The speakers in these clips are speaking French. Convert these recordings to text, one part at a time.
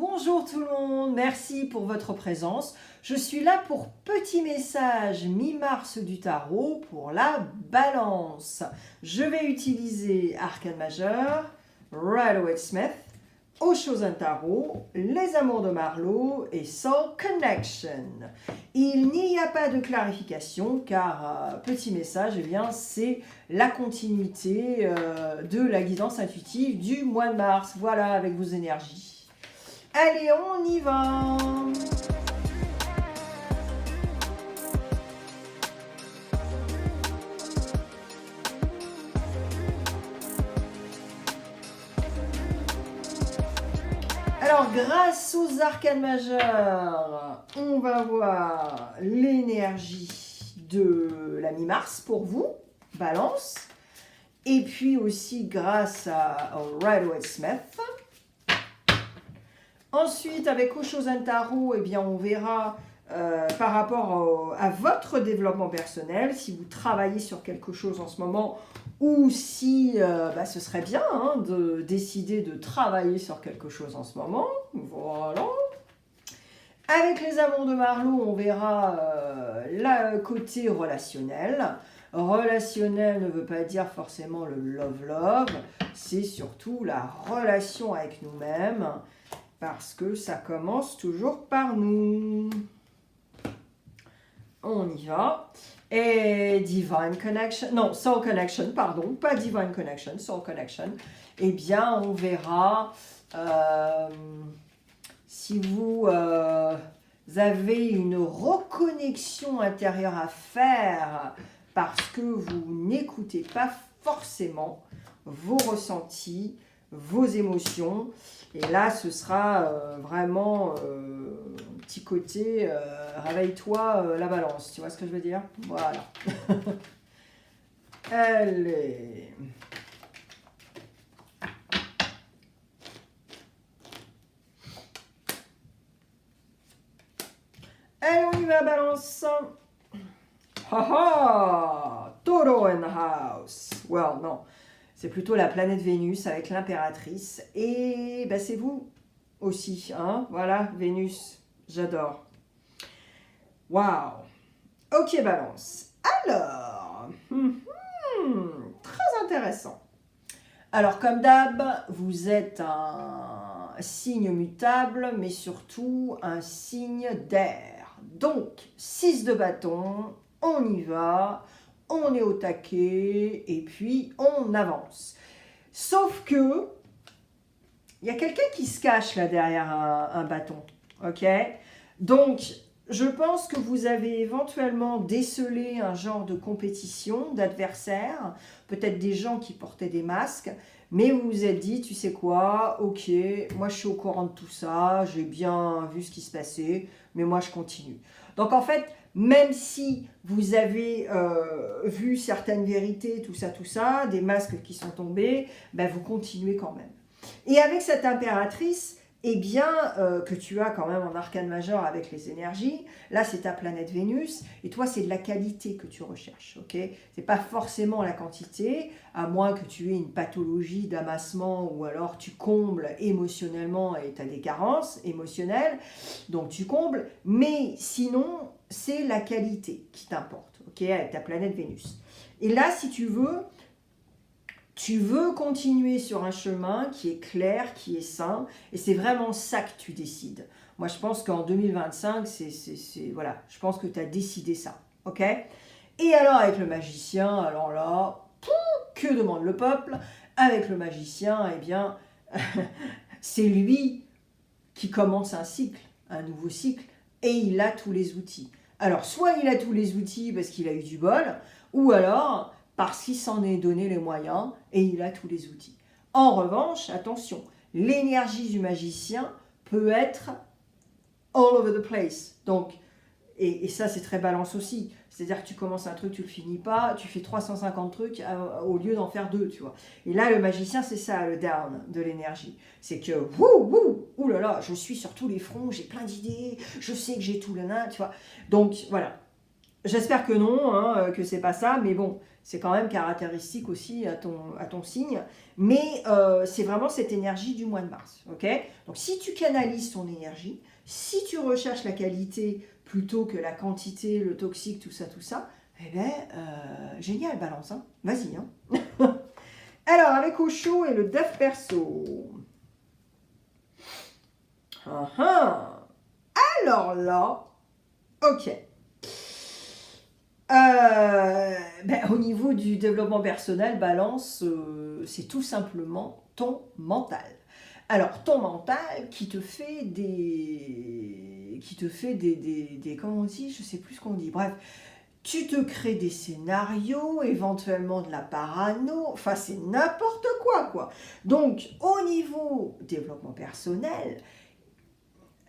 Bonjour tout le monde, merci pour votre présence. Je suis là pour petit message mi-mars du tarot pour la balance. Je vais utiliser Arcane Majeur, Rider-Waite-Smith, Osho Zen Tarot, Les Amours de Marlowe et Soul Connection. Il n'y a pas de clarification car petit message, eh bien, c'est la continuité de la guidance intuitive du mois de mars. Voilà, avec vos énergies. Allez, on y va! Alors, grâce aux arcanes majeurs, on va voir l'énergie de la mi-mars pour vous, balance. Et puis aussi grâce au Rider-Waite-Smith. Ensuite, avec Osho Zen Tarot, eh bien, on verra par rapport à votre développement personnel, si vous travaillez sur quelque chose en ce moment, ou si ce serait bien de décider de travailler sur quelque chose en ce moment. Voilà. Avec les Amours de Marlowe, on verra le côté relationnel. Relationnel ne veut pas dire forcément le love-love, c'est surtout la relation avec nous-mêmes, parce que ça commence toujours par nous. On y va. Et Divine Connection, non, Soul Connection, pardon, pas Divine Connection, Soul Connection. Eh bien, on verra si vous avez une reconnexion intérieure à faire parce que vous n'écoutez pas forcément vos ressentis, vos émotions. Et là, ce sera vraiment un petit côté réveille-toi la balance. Tu vois ce que je veux dire? Voilà. Allez. Allez, on y va, balance. Haha! Toro in the house. Well, non. C'est plutôt la planète Vénus avec l'impératrice. Et ben, c'est vous aussi. Hein? Voilà, Vénus. J'adore. Waouh! Ok, balance. Alors, très intéressant. Alors, comme d'hab, vous êtes un signe mutable, mais surtout un signe d'air. Donc, 6 de bâton, on y va. On est au taquet et puis on avance. Sauf que il y a quelqu'un qui se cache là derrière un bâton. Ok? Donc, je pense que vous avez éventuellement décelé un genre de compétition, d'adversaire, peut-être des gens qui portaient des masques, mais vous vous êtes dit, tu sais quoi, ok, moi je suis au courant de tout ça, j'ai bien vu ce qui se passait, mais moi je continue. Donc en fait, même si vous avez vu certaines vérités, tout ça, des masques qui sont tombés, ben vous continuez quand même. Et avec cette impératrice, eh bien, que tu as quand même en arcane majeur avec les énergies, là c'est ta planète Vénus, et toi c'est de la qualité que tu recherches, ok? C'est pas forcément la quantité, à moins que tu aies une pathologie d'amassement, ou alors tu combles émotionnellement et tu as des carences émotionnelles, donc tu combles, mais sinon c'est la qualité qui t'importe, ok? Avec ta planète Vénus. Et là, si tu veux continuer sur un chemin qui est clair, qui est sain, et c'est vraiment ça que tu décides. Moi, je pense qu'en 2025, voilà, je pense que tu as décidé ça, ok? Et alors, avec le magicien, alors là, que demande le peuple? Avec le magicien, eh bien, c'est lui qui commence un nouveau cycle, et il a tous les outils. Alors, soit il a tous les outils parce qu'il a eu du bol, ou alors parce qu'il s'en est donné les moyens et il a tous les outils. En revanche, attention, l'énergie du magicien peut être all over the place. Donc, et ça, c'est très balance aussi. C'est-à-dire que tu commences un truc, tu le finis pas, tu fais 350 trucs au lieu d'en faire 2, tu vois. Et là, le magicien, c'est ça, le down de l'énergie. C'est que, ouh là là, je suis sur tous les fronts, j'ai plein d'idées, je sais que j'ai tout le nain, tu vois. Donc, voilà. J'espère que non, hein, que c'est pas ça, mais bon, c'est quand même caractéristique aussi à ton signe. Mais c'est vraiment cette énergie du mois de mars, ok? Donc si tu canalises ton énergie, si tu recherches la qualité plutôt que la quantité, le toxique, tout ça, eh bien, génial, balance, hein. Vas-y, hein. Alors, avec Osho et le DEF perso. Alors là, ok. Au niveau du développement personnel, balance, c'est tout simplement ton mental. Alors, ton mental qui te fait comment on dit, je sais plus ce qu'on dit, bref, tu te crées des scénarios, éventuellement de la parano, enfin c'est n'importe quoi. Donc, au niveau développement personnel,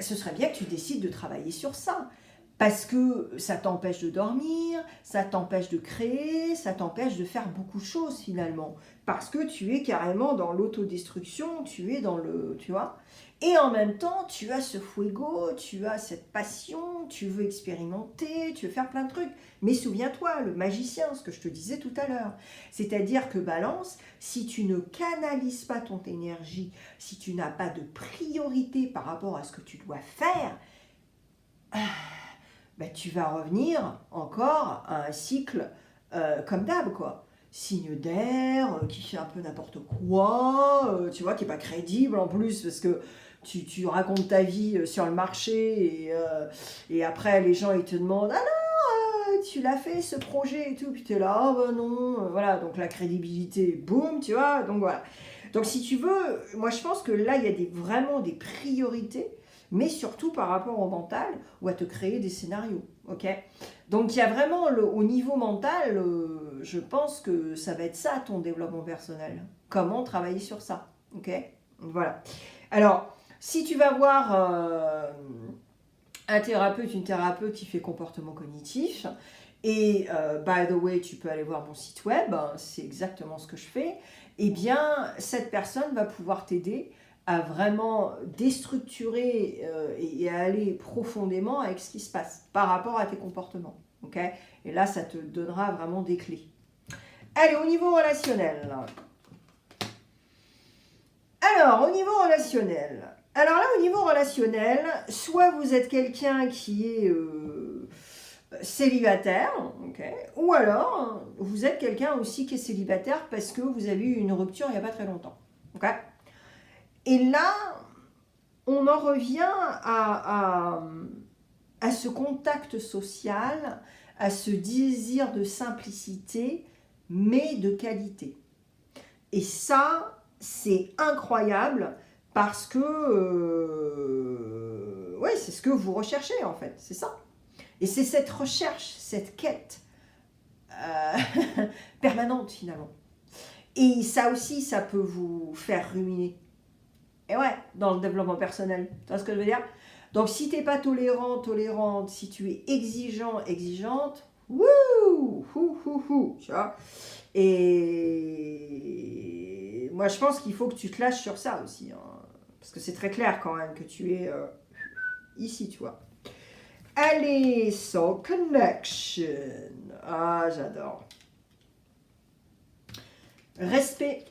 ce serait bien que tu décides de travailler sur ça. Parce que ça t'empêche de dormir, ça t'empêche de créer, ça t'empêche de faire beaucoup de choses finalement. Parce que tu es carrément dans l'autodestruction, tu es dans le... Tu vois. Et en même temps, tu as ce fuego, tu as cette passion, tu veux expérimenter, tu veux faire plein de trucs. Mais souviens-toi, le magicien, ce que je te disais tout à l'heure. C'est-à-dire que balance, si tu ne canalises pas ton énergie, si tu n'as pas de priorité par rapport à ce que tu dois faire, tu vas revenir encore à un cycle comme d'hab, quoi. Signe d'air, qui fait un peu n'importe quoi, tu vois, qui n'est pas crédible en plus, parce que tu racontes ta vie sur le marché et après les gens ils te demandent ah non, tu l'as fait ce projet et tout, puis tu es là, ah ben non, voilà, donc la crédibilité, boum, tu vois, donc voilà. Donc si tu veux, moi je pense que là il y a vraiment des priorités, mais surtout par rapport au mental ou à te créer des scénarios, ok? Donc il y a vraiment au niveau mental, je pense que ça va être ça ton développement personnel. Comment travailler sur ça, ok? Voilà. Alors, si tu vas voir un thérapeute, une thérapeute qui fait comportement cognitif, et by the way, tu peux aller voir mon site web, hein, c'est exactement ce que je fais, eh bien, cette personne va pouvoir t'aider à vraiment déstructurer et à aller profondément avec ce qui se passe par rapport à tes comportements. Okay, et là, ça te donnera vraiment des clés. Allez, au niveau relationnel. Alors, au niveau relationnel. Alors là, au niveau relationnel, soit vous êtes quelqu'un qui est célibataire, okay, ou alors vous êtes quelqu'un aussi qui est célibataire parce que vous avez eu une rupture il n'y a pas très longtemps. Okay. Et là, on en revient à ce contact social, à ce désir de simplicité, mais de qualité. Et ça, c'est incroyable parce que ouais, c'est ce que vous recherchez en fait, c'est ça. Et c'est cette recherche, cette quête permanente finalement. Et ça aussi, ça peut vous faire ruminer. Et ouais, dans le développement personnel. Tu vois ce que je veux dire? Donc, si tu n'es pas tolérant, tolérante, si tu es exigeant, exigeante, wouh, tu vois? Et moi, je pense qu'il faut que tu te lâches sur ça aussi. Hein, parce que c'est très clair quand même que tu es ici, tu vois. Allez, Soul Connection. Ah, j'adore. Respect.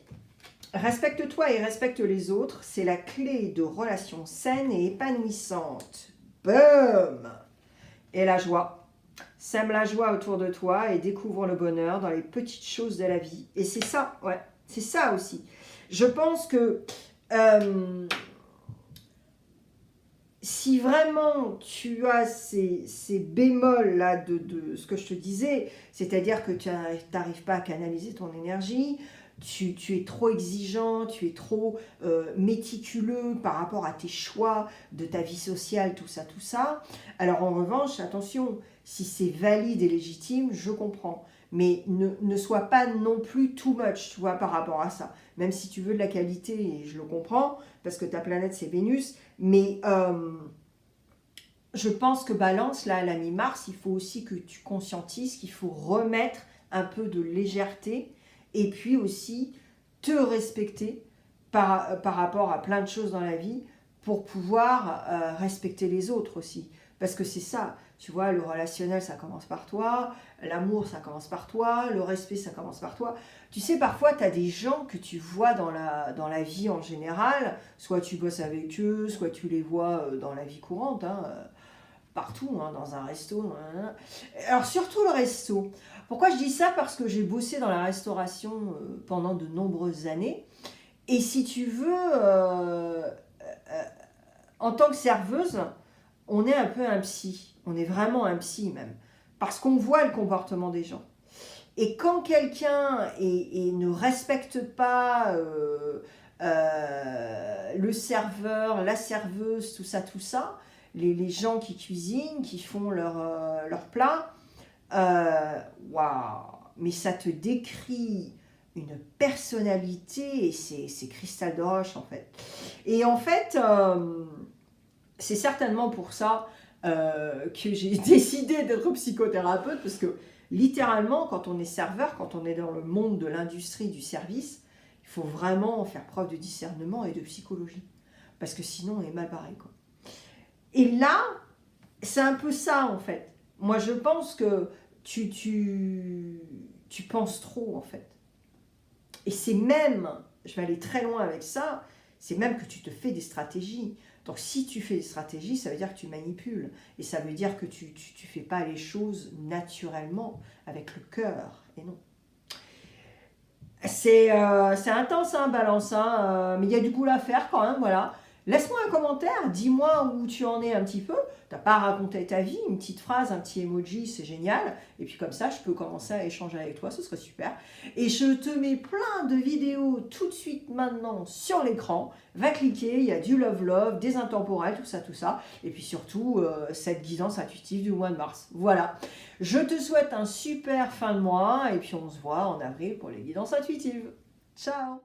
Respecte-toi et respecte les autres, c'est la clé de relations saines et épanouissantes. Boom! Et la joie. Sème la joie autour de toi et découvre le bonheur dans les petites choses de la vie. Et c'est ça, ouais, c'est ça aussi. Je pense que si vraiment tu as ces bémols-là de ce que je te disais, c'est-à-dire que tu n'arrives pas à canaliser ton énergie, tu es trop exigeant, tu es trop méticuleux par rapport à tes choix de ta vie sociale, tout ça. Alors en revanche, attention, si c'est valide et légitime, je comprends. Mais ne sois pas non plus too much, tu vois, par rapport à ça. Même si tu veux de la qualité, et je le comprends, parce que ta planète c'est Vénus, mais je pense que Balance, là, à la mi-mars, il faut aussi que tu conscientises qu'il faut remettre un peu de légèreté et puis aussi te respecter par rapport à plein de choses dans la vie pour pouvoir respecter les autres aussi. Parce que c'est ça, tu vois, le relationnel, ça commence par toi, l'amour, ça commence par toi, le respect, ça commence par toi. Tu sais, parfois, tu as des gens que tu vois dans la vie en général, soit tu bosses avec eux, soit tu les vois dans la vie courante, hein, partout, hein, dans un resto. Hein. Alors, surtout le resto. Pourquoi je dis ça? Parce que j'ai bossé dans la restauration pendant de nombreuses années. Et si tu veux, en tant que serveuse, on est un peu un psy. On est vraiment un psy même. Parce qu'on voit le comportement des gens. Et quand quelqu'un ne respecte pas le serveur, la serveuse, tout ça, les gens qui cuisinent, qui font leur plat, waouh, mais ça te décrit une personnalité et c'est cristal de roche en fait. Et en fait, c'est certainement pour ça que j'ai décidé d'être psychothérapeute parce que littéralement, quand on est serveur, quand on est dans le monde de l'industrie du service, il faut vraiment faire preuve de discernement et de psychologie parce que sinon on est mal barré, quoi. Et là, c'est un peu ça en fait. Moi je pense que tu penses trop en fait. Et c'est même, je vais aller très loin avec ça, c'est même que tu te fais des stratégies. Donc si tu fais des stratégies, ça veut dire que tu manipules. Et ça veut dire que tu ne fais pas les choses naturellement, avec le cœur. Et non. C'est intense, hein, Balance, hein, mais il y a du boulot à faire quand même, voilà. Laisse-moi un commentaire, dis-moi où tu en es un petit peu. T'as pas raconté ta vie, une petite phrase, un petit emoji, c'est génial. Et puis comme ça, je peux commencer à échanger avec toi, ce serait super. Et je te mets plein de vidéos tout de suite maintenant sur l'écran. Va cliquer, il y a du love, des intemporels, tout ça. Et puis surtout, cette guidance intuitive du mois de mars. Voilà. Je te souhaite un super fin de mois et puis on se voit en avril pour les guidances intuitives. Ciao!